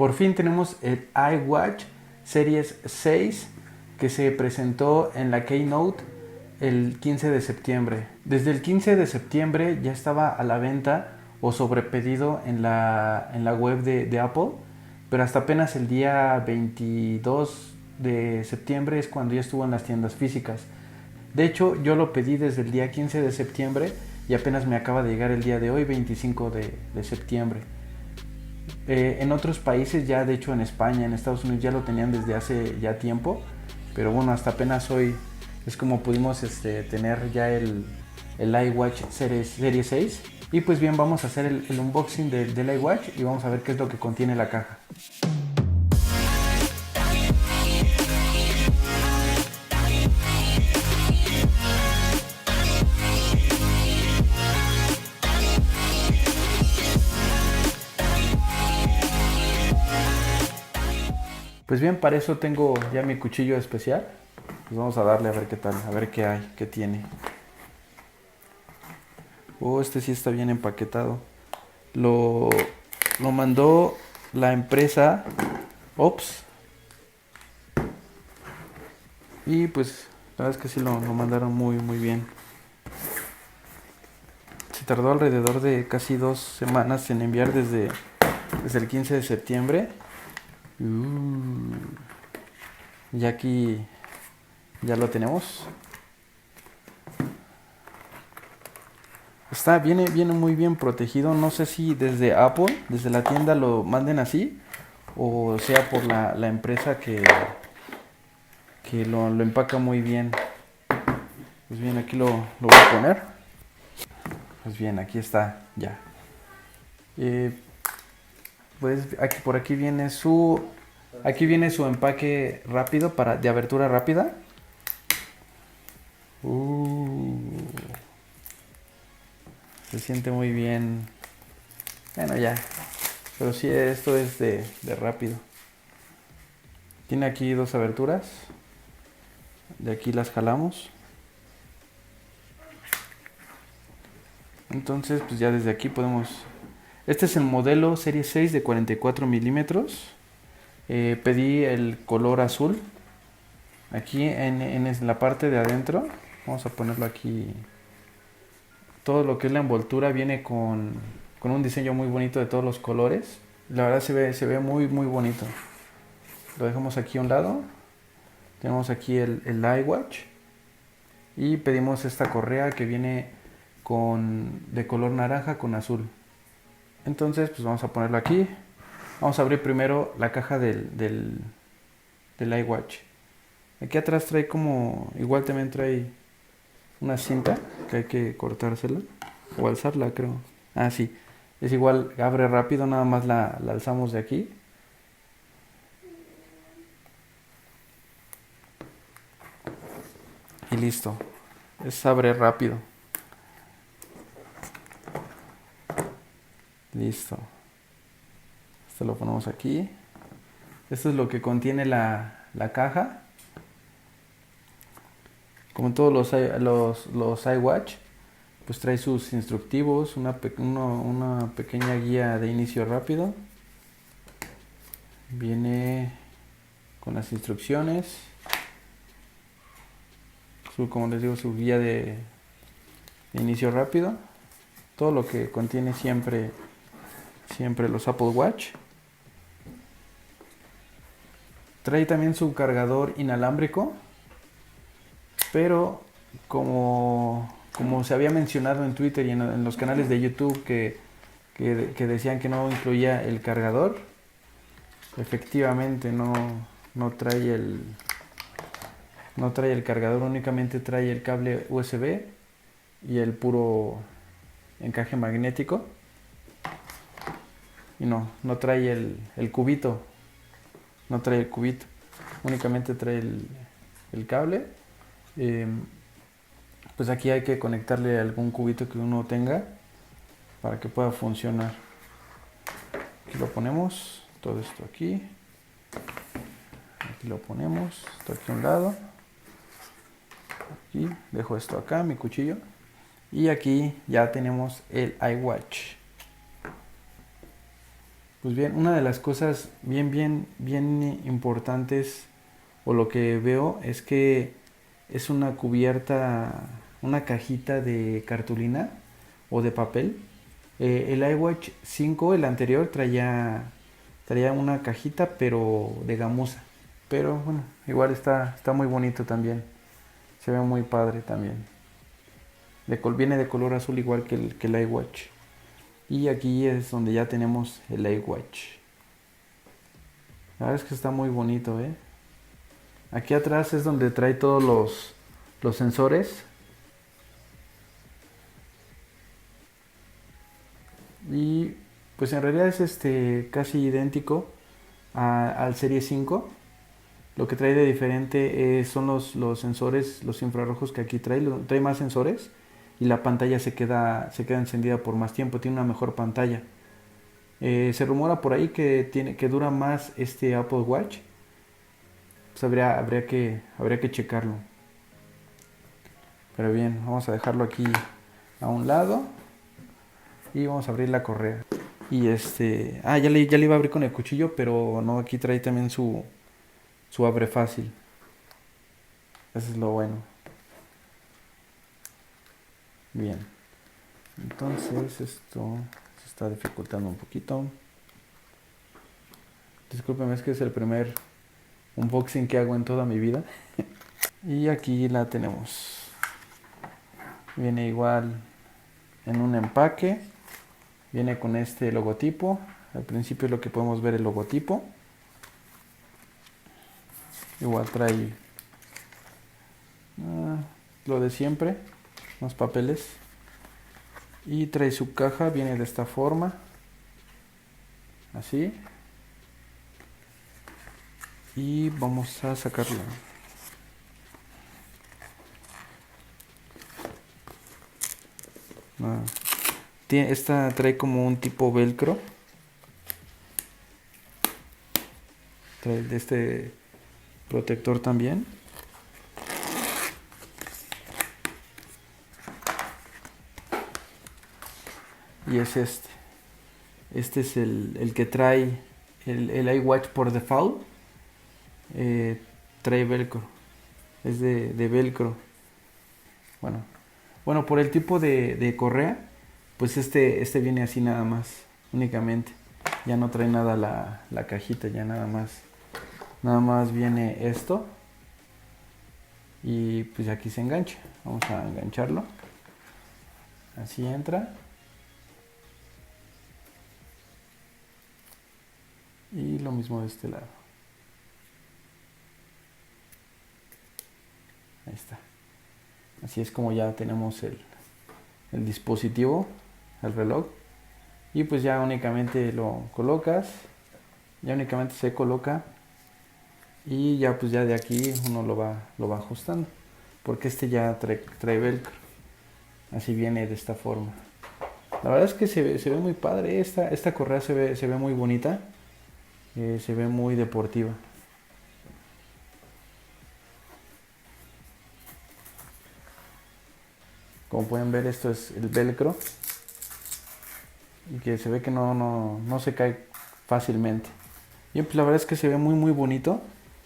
Por fin tenemos el iWatch Series 6 que se presentó en la Keynote el 15 de septiembre. Desde el 15 de septiembre ya estaba a la venta o sobrepedido en la web de Apple, pero hasta apenas el día 22 de septiembre es cuando ya estuvo en las tiendas físicas. De hecho, yo lo pedí desde el día 15 de septiembre y apenas me acaba de llegar el día de hoy, 25 de septiembre. En otros países ya, de hecho en España, en Estados Unidos ya lo tenían desde hace ya tiempo, pero bueno, hasta apenas hoy es como pudimos tener ya el iWatch Series 6. Y pues bien, vamos a hacer el unboxing del iWatch y vamos a ver qué es lo que contiene la caja. Pues bien, para eso tengo ya mi cuchillo especial. Pues vamos a darle a ver qué tal, a ver qué hay, qué tiene. Oh, este sí está bien empaquetado. Lo mandó la empresa Ops. Y pues la verdad es que sí lo mandaron muy bien. Se tardó alrededor de casi 2 semanas en enviar desde el 15 de septiembre. Y aquí ya lo tenemos. Viene muy bien protegido. No sé si desde Apple, desde la tienda lo manden así, o sea por la empresa que lo empaca muy bien. Pues bien, aquí lo voy a poner. Pues bien, aquí está ya. Pues aquí, por aquí viene su empaque rápido de abertura rápida. Se siente muy bien. Bueno, ya. Pero sí, esto es de rápido. Tiene aquí 2 aberturas. De aquí las jalamos. Entonces, pues ya desde aquí podemos... Este es el modelo Serie 6 de 44 milímetros. Pedí el color azul. Aquí en la parte de adentro. Vamos a ponerlo aquí. Todo lo que es la envoltura viene con un diseño muy bonito de todos los colores. La verdad se ve muy bonito. Lo dejamos aquí a un lado. Tenemos aquí el iWatch. Y pedimos esta correa que viene de color naranja con azul. Entonces pues vamos a ponerlo aquí. Vamos a abrir primero la caja del iWatch. Aquí atrás trae igual también trae una cinta que hay que cortársela o alzarla, creo. Ah, sí, es igual, abre rápido, nada más la alzamos de aquí. Y listo, abre rápido. Listo. Esto lo ponemos aquí. Esto es lo que contiene la caja. Como en todos los iWatch, pues trae sus instructivos, una pequeña guía de inicio rápido. Viene con las instrucciones. Como les digo, su guía de inicio rápido. Todo lo que contiene siempre los Apple Watch. Trae también su cargador inalámbrico, pero como se había mencionado en Twitter y en los canales de YouTube que decían que no incluía el cargador, efectivamente no trae el cargador, únicamente trae el cable USB y el puro encaje magnético. Y no trae el cubito. No trae el cubito. Únicamente trae el cable. Pues aquí hay que conectarle algún cubito que uno tenga para que pueda funcionar. Aquí lo ponemos. Todo esto aquí. Aquí lo ponemos. Esto aquí a un lado. Aquí dejo esto acá, mi cuchillo. Y aquí ya tenemos el iWatch. Pues bien, una de las cosas bien importantes o lo que veo es que es una cubierta, una cajita de cartulina o de papel. El iWatch 5, el anterior, traía una cajita pero de gamuza. Pero bueno, igual está muy bonito también. Se ve muy padre también. Viene de color azul igual que el iWatch. Y aquí es donde ya tenemos el iWatch. La verdad es que está muy bonito, ¿eh? Aquí atrás es donde trae todos los sensores. Y pues en realidad es casi idéntico al Serie 5. Lo que trae de diferente son los sensores, los infrarrojos que aquí trae. Trae más sensores y la pantalla se queda encendida por más tiempo. Tiene una mejor pantalla. Se rumora por ahí que dura más este Apple Watch. Pues habría que checarlo. Pero bien, vamos a dejarlo aquí a un lado y vamos a abrir la correa. Y ya le iba a abrir con el cuchillo, pero no, aquí trae también su abre fácil. Eso es lo bueno. Bien. Entonces esto se está dificultando un poquito. Discúlpeme, es que es el primer unboxing que hago en toda mi vida. Y aquí la tenemos. Viene igual en un empaque. Viene con este logotipo. Al principio es lo que podemos ver, el logotipo. Igual trae lo de siempre, los papeles. Y trae su caja, viene de esta forma. Así. Y vamos a sacarlo. Esta trae como un tipo velcro. Trae de este protector también. Y es este. Este es el que trae el iWatch por default. Trae velcro. Es de velcro. Bueno, por el tipo de correa, pues este viene así nada más, únicamente. Ya no trae nada la cajita, ya nada más. Nada más viene esto. Y pues aquí se engancha. Vamos a engancharlo. Así entra. Y lo mismo de este lado. Ahí está. Así es como ya tenemos el dispositivo, el reloj. Y pues ya únicamente lo colocas. Ya únicamente se coloca. Y ya pues ya de aquí uno lo va ajustando. Porque este ya trae velcro. Así viene de esta forma. La verdad es que se ve muy padre. Esta correa se ve muy bonita. Se ve muy deportiva. Como pueden ver, esto es el velcro. Y que se ve que no se cae fácilmente. Y pues la verdad es que se ve muy bonito.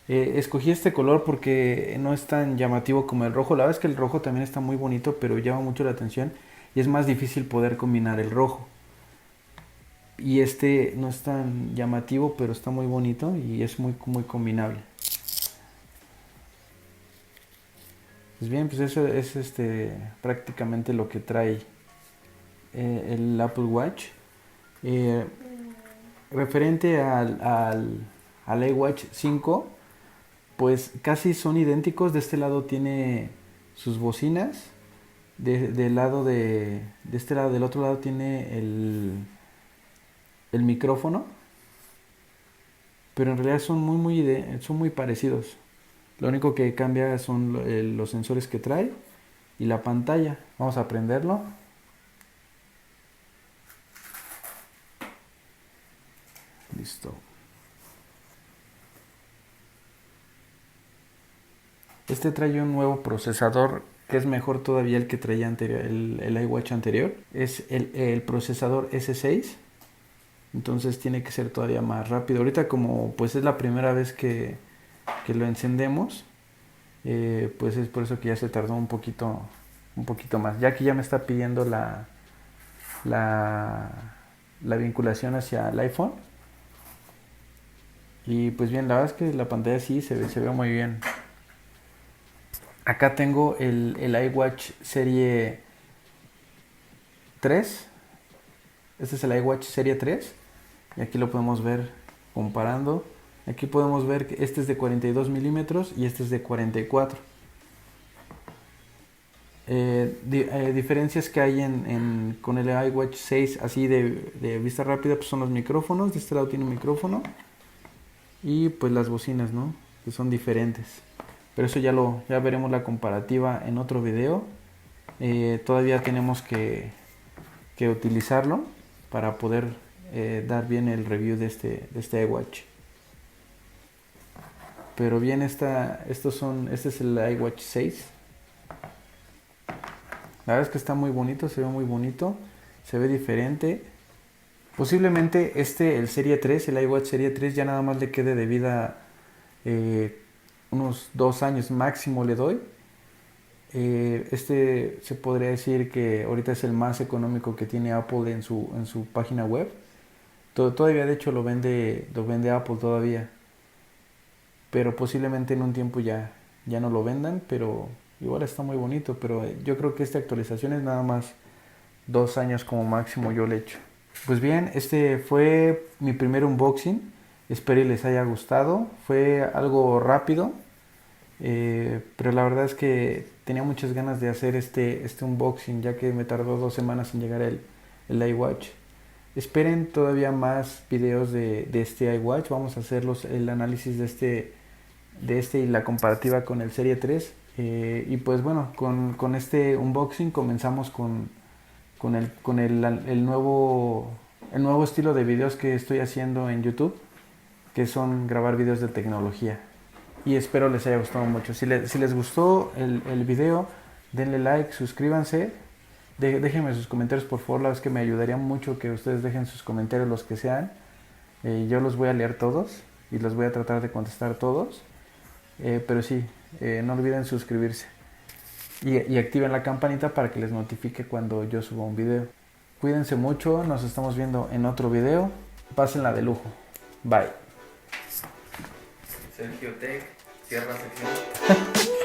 Escogí este color porque no es tan llamativo como el rojo. La verdad es que el rojo también está muy bonito, pero llama mucho la atención. Y es más difícil poder combinar el rojo. Y este no es tan llamativo, pero está muy bonito y es muy combinable. Pues bien, pues eso es prácticamente lo que trae el Apple Watch. Referente al iWatch 5, pues casi son idénticos. De este lado tiene sus bocinas. Del este lado, del otro lado tiene el micrófono. Pero en realidad son son muy parecidos. Lo único que cambia son los sensores que trae y la pantalla. Vamos a prenderlo. Listo. Este trae un nuevo procesador que es mejor todavía el que traía el iWatch anterior. Es el procesador S6. entonces tiene que ser todavía más rápido. Ahorita como pues es la primera vez que lo encendemos, pues es por eso que ya se tardó un poquito más. Ya que ya me está pidiendo la vinculación hacia el iPhone. Y pues bien, la verdad es que la pantalla sí se ve muy bien. Acá tengo el iWatch Serie 3. Este es el iWatch Serie 3. Y aquí lo podemos ver comparando. Aquí podemos ver que este es de 42 milímetros y este es de 44. Diferencias que hay con el iWatch 6 así de vista rápida, pues son los micrófonos. De este lado tiene un micrófono. Y pues las bocinas, ¿no? Que son diferentes. Pero eso ya veremos la comparativa en otro video. Todavía tenemos que utilizarlo para poder dar bien el review de este iWatch. Pero bien, este es el iWatch 6. La verdad es que está muy bonito, se ve muy bonito, se ve diferente. Posiblemente el Serie 3, el iWatch Serie 3 ya nada más le quede de vida unos 2 años máximo le doy. Se podría decir que ahorita es el más económico que tiene Apple en su página web. Todavía de hecho lo vende Apple todavía. Pero posiblemente en un tiempo ya no lo vendan, pero igual está muy bonito. Pero yo creo que esta actualización es nada más 2 años como máximo yo le echo. Pues bien, este fue mi primer unboxing. Espero y les haya gustado. Fue algo rápido, pero la verdad es que tenía muchas ganas de hacer este unboxing, ya que me tardó 2 semanas en llegar el iWatch. Esperen todavía más videos de este iWatch. Vamos a hacer el análisis de este y la comparativa con el Serie 3. Y pues bueno, con este unboxing comenzamos con el nuevo estilo de videos que estoy haciendo en YouTube, que son grabar videos de tecnología. Y espero les haya gustado mucho. Si les gustó el video, denle like, suscríbanse, déjenme sus comentarios por favor. La verdad es que me ayudaría mucho que ustedes dejen sus comentarios, los que sean. Yo los voy a leer todos y los voy a tratar de contestar todos. Pero sí, no olviden suscribirse y activen la campanita para que les notifique cuando yo suba un video. Cuídense mucho, nos estamos viendo en otro video. Pásenla de lujo. Bye. Sergio Tech, cierra sección.